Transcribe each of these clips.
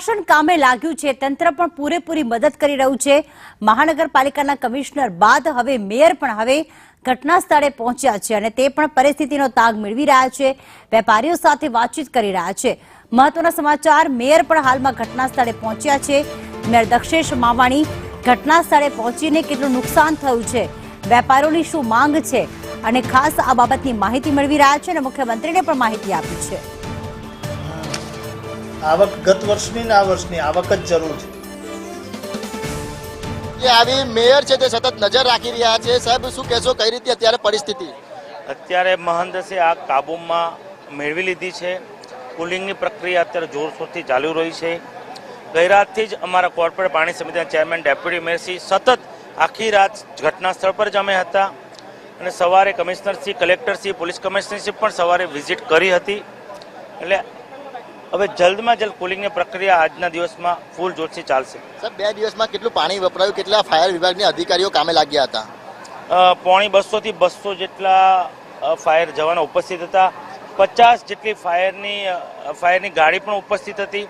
પ્રશાસન કામે લાગ્યું છે, તંત્ર પણ પૂરેપૂરી મદદ કરી રહ્યું છે। મહાનગરપાલિકાના કમિશનર બાદ હવે મેયર પણ હવે ઘટના સ્થળે પહોંચ્યા છે અને તે પણ પરિસ્થિતિનો તાગ મેળવી રહ્યા છે, વેપારીઓ સાથે વાતચીત કરી રહ્યા છે। મહત્વના સમાચાર, મેયર પણ હાલમાં ઘટના સ્થળે પહોંચ્યા છે। મેયર દક્ષેશ માવાણી ઘટના સ્થળે પહોંચીને કેટલું નુકસાન થયું છે, વેપારીઓની શું માંગ છે અને ખાસ આ બાબતની માહિતી મેળવી રહ્યા છે અને મુખ્યમંત્રીને પણ માહિતી આપી છે। આવક ગત વર્ષની ને આ વર્ષની આવક જ જરૂર છે। આવી મેયર છે તે સતત નજર રાખી રહ્યા છે। સાહેબ, શું કહેશો, કઈ રીતે અત્યારે પરિસ્થિતિ? અત્યારે મહંદસે આ કાબૂમાં મેળવી લીધી છે। કુલિંગની પ્રક્રિયા અત્યારે જોરશોરથી ચાલુ રહી છે। ગઈ રાતથી જ અમારા કોર્પોરેટ પાણી સમિતિના ચેરમેન ડેપ્યુટી મેયરશ્રી સતત આખી રાત ઘટના સ્થળ પર જ અમે હતા અને સવારે કમિશનરશ્રી, કલેક્ટરશ્રી, પોલીસ કમિશનરશ્રી પણ સવારે વિઝિટ કરી હતી। એટલે હવે જલ્દમાં જલ્દ કુલિંગની પ્રક્રિયા આજના દિવસમાં ફૂલ જોશથી ચાલશે। સાહેબ, 2 દિવસમાં કેટલું પાણી વપરાયું, કેટલા ફાયર વિભાગના અધિકારીઓ કામે લાગ્યા હતા? પોણી 200 થી 200 જેટલા ફાયર જવાનો ઉપસ્થિત હતા। 50 જેટલી ફાયરની ગાડી પણ ઉપસ્થિત હતી।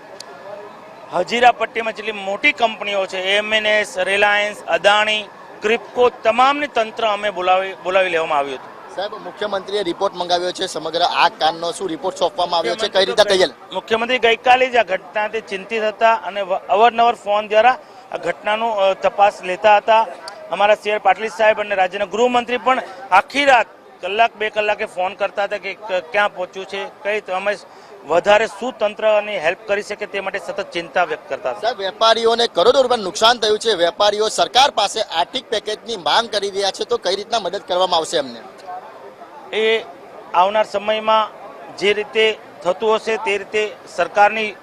હજીરા પટ્ટીમાં જેટલી મોટી કંપનીઓ છે, એમએનએસ, રિલાયન્સ, અદાણી, ક્રિપ્કો, તમામની તંત્ર અમે બોલાવી લેવામાં આવ્યું હતું। સાહેબ, મુખ્યમંત્રીએ રિપોર્ટ મંગાવ્યો છે સમગ્ર આ કાંડનો, શું રિપોર્ટ સોંપવામાં આવ્યો છે, કઈ રીતે તૈયાર? મુખ્યમંત્રી ગઈકાલે જ આ ઘટનાથી ચિંતિત હતા અને અવારનવાર ફોન દ્વારા આ ઘટનાનું તપાસ લેતા હતા। અમારા CR પાટીલ સાહેબ અને રાજ્યના ગૃહમંત્રી પણ આખી રાત કલાક 2 કલાકે ફોન કરતા હતા કે ક્યાં પહોંચ્યું છે, કઈ અમે વધારે શું તંત્રની હેલ્પ કરી શકે તે માટે સતત ચિંતા વ્યક્ત કરતા હતા। સાહેબ, વેપારીઓને કરોડો રૂપિયા નુકસાન થયું છે, વેપારીઓ સરકાર પાસે આર્થિક પેકેજની માંગ કરી રહ્યા છે, તો કઈ રીતના મદદ કરવામાં આવશે એમને? એ આવનાર સમયમાં જે રીતે થતું હશે તે રીતે સરકારની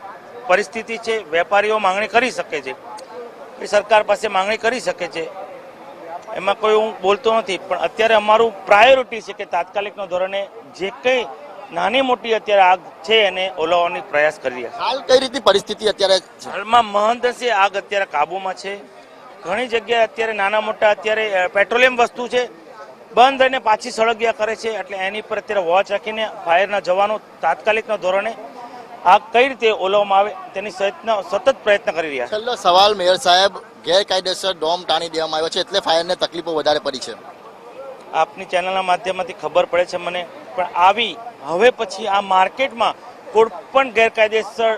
પરિસ્થિતિ છે, વેપારીઓ માંગણી કરી શકે છે, એ સરકાર પાસે માંગણી કરી શકે છે, એમાં કોઈ હું બોલતો નથી। પણ અત્યારે અમારું પ્રાયોરિટી છે કે તાત્કાલિકના ધોરણે જે કંઈ નાની મોટી અત્યારે આગ છે એને ઓલવવાની પ્રયાસ કરી રહ્યા છે। હાલ કઈ રીતે પરિસ્થિતિ અત્યારે? હાલમાં મહંદસે આગ અત્યારે કાબૂમાં છે। ઘણી જગ્યાએ અત્યારે નાના મોટા અત્યારે પેટ્રોલિયમ વસ્તુ છે બંધ રહીને પાછી સળગિયા કરે છે, એટલે એની પર અત્યારે વોચ રાખીને ફાયરના જવાનો તાત્કાલિકના ધોરણે આગ કઈ રીતે ઓલવવામાં આવે તેની સતત પ્રયત્ન કરી રહ્યા છે। છેલ્લો સવાલ, મેયર સાહેબ, ગેરકાયદેસર ડોમ ટાણી દેવામાં આવ્યો છે એટલે ફાયરને તકલીફો વધારે પડી છે। આપની ચેનલના માધ્યમથી ખબર પડે છે મને, પણ આવી હવે પછી આ માર્કેટમાં કોઈ પણ ગેરકાયદેસર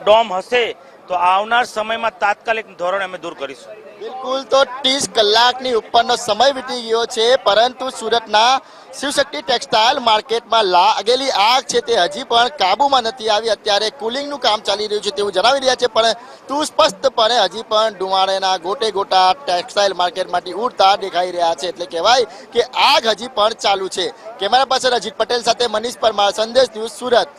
ડોમ હશે તો આવનાર સમયમાં તાત્કાલિક ધોરણે અમે દૂર કરીશું। બિલકુલ, તો 30 કલાકની ઉપરનો સમય વીતી ગયો છે, પરંતુ સુરતના શિવશક્તિ ટેક્સટાઇલ માર્કેટમાં લાગેલી આગ છે તે હજી પણ કાબુમાં નથી આવી। અત્યારે કુલિંગનું કામ ચાલી રહ્યું છે તેવું જણાવી રહ્યા છે, પરંતુ સ્પષ્ટપણે હજી પણ ધુમાડાના ગોટે ગોટા ટેક્સટાઇલ માર્કેટમાંથી ઉડતા દેખાઈ રહ્યા છે, એટલે કહેવાય કે આગ હજી પણ ચાલુ છે। કેમેરા પર્સન અજીત પટેલ સાથે મનીષ પરમાર, સંદેશ ન્યૂઝ, સુરત।